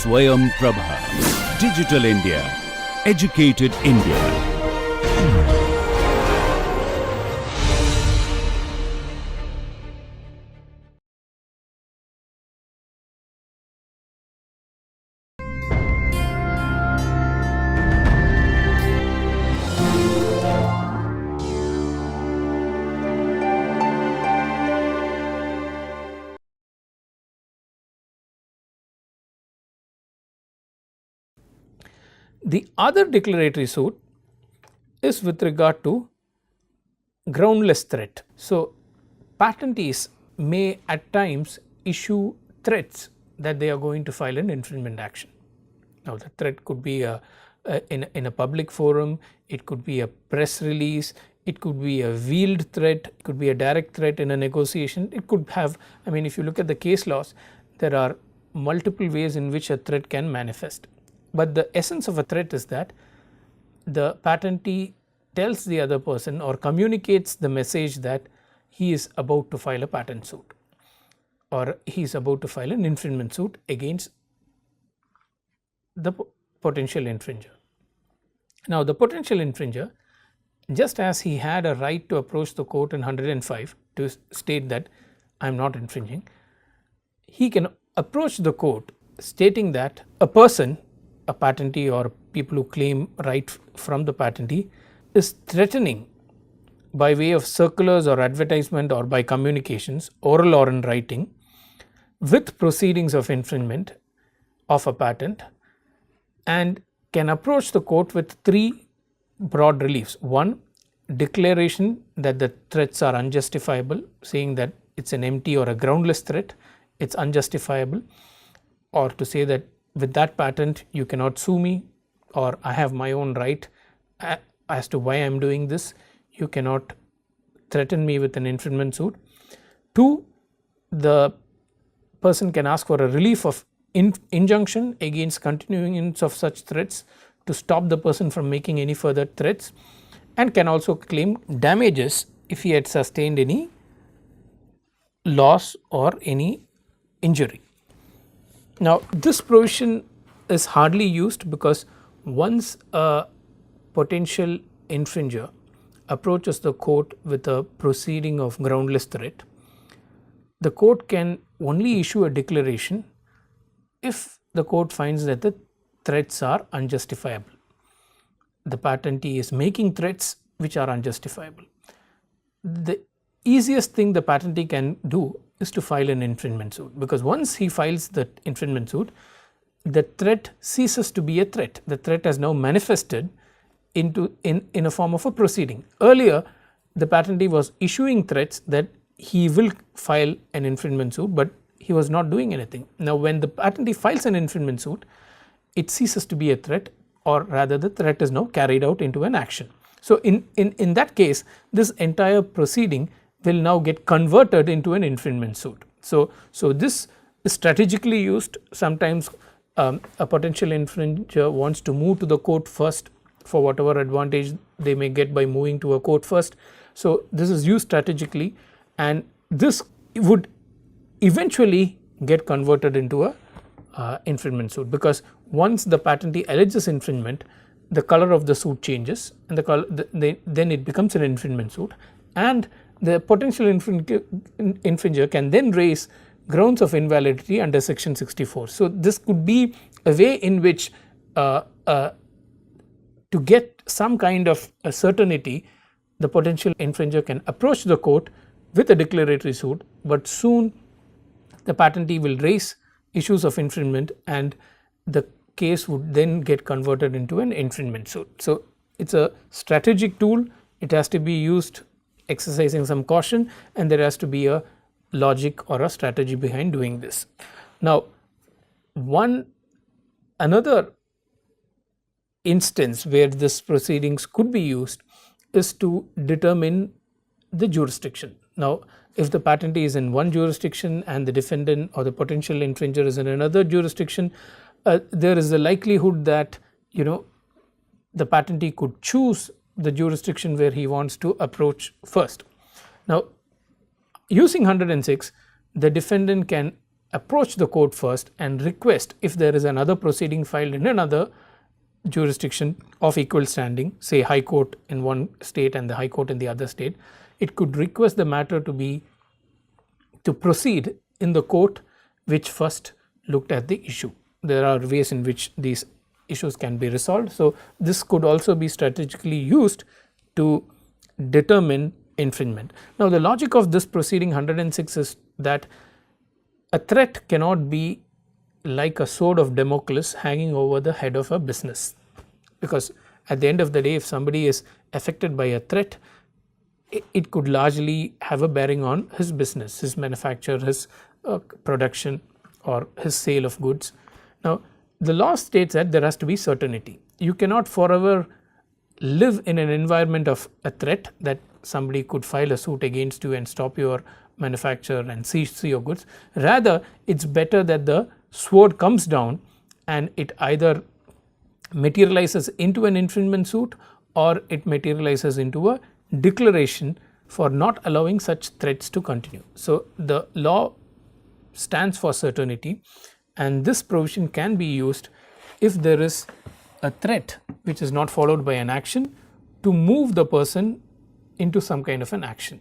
Swayam Prabha. Digital India. Educated India. The other declaratory suit is with regard to groundless threat. So, patentees may at times issue threats that they are going to file an infringement action. Now, the threat could be in a public forum, it could be a press release, it could be a veiled threat, it could be a direct threat in a negotiation, it could have, I mean, if you look at the case laws, there are multiple ways in which a threat can manifest. But the essence of a threat is that the patentee tells the other person or communicates the message that he is about to file a patent suit or he is about to file an infringement suit against the potential infringer. Now, the potential infringer, just as he had a right to approach the court in 105 to state that I am not infringing, he can approach the court stating that a person, a patentee or people who claim right from the patentee, is threatening by way of circulars or advertisement or by communications, oral or in writing, with proceedings of infringement of a patent, and can approach the court with three broad reliefs. One, declaration that the threats are unjustifiable, saying that it's an empty or a groundless threat, it's unjustifiable, or to say that with that patent you cannot sue me, or I have my own right as to why I am doing this, you cannot threaten me with an infringement suit. Two, the person can ask for a relief of injunction against continuance of such threats to stop the person from making any further threats, and can also claim damages if he had sustained any loss or any injury. Now, this provision is hardly used because once a potential infringer approaches the court with a proceeding of groundless threat, the court can only issue a declaration if the court finds that the threats are unjustifiable. The patentee is making threats which are unjustifiable. The easiest thing the patentee can do is to file an infringement suit, because once he files the infringement suit, the threat ceases to be a threat. The threat has now manifested into in a form of a proceeding. Earlier, the patentee was issuing threats that he will file an infringement suit, but he was not doing anything. Now, when the patentee files an infringement suit, it ceases to be a threat, or rather the threat is now carried out into an action. So, in that case, this entire proceeding will now get converted into an infringement suit. So this is strategically used. Sometimes a potential infringer wants to move to the court first for whatever advantage they may get by moving to a court first. So, this is used strategically, and this would eventually get converted into a infringement suit, because once the patentee alleges infringement, the color of the suit changes and then it becomes an infringement suit, and the potential infringer can then raise grounds of invalidity under section 64. So, this could be a way in which to get some kind of a certainty, the potential infringer can approach the court with a declaratory suit, but soon the patentee will raise issues of infringement and the case would then get converted into an infringement suit. So, it is a strategic tool, it has to be used exercising some caution, and there has to be a logic or a strategy behind doing this. Now, another instance where this proceedings could be used is to determine the jurisdiction. Now, if the patentee is in one jurisdiction and the defendant or the potential infringer is in another jurisdiction, there is a likelihood that the patentee could choose the jurisdiction where he wants to approach first. Now, using 106, the defendant can approach the court first and request, if there is another proceeding filed in another jurisdiction of equal standing, say High Court in one state and the High Court in the other state, it could request the matter to proceed in the court which first looked at the issue. There are ways in which these issues can be resolved. So, this could also be strategically used to determine infringement. Now, the logic of this proceeding 106 is that a threat cannot be like a sword of Damocles hanging over the head of a business, because at the end of the day, if somebody is affected by a threat, it could largely have a bearing on his business, his manufacture, his production, or his sale of goods. Now, the law states that there has to be certainty. You cannot forever live in an environment of a threat that somebody could file a suit against you and stop your manufacture and seize your goods. Rather, it is better that the sword comes down and it either materializes into an infringement suit or it materializes into a declaration for not allowing such threats to continue. So, the law stands for certainty, and this provision can be used if there is a threat which is not followed by an action to move the person into some kind of an action.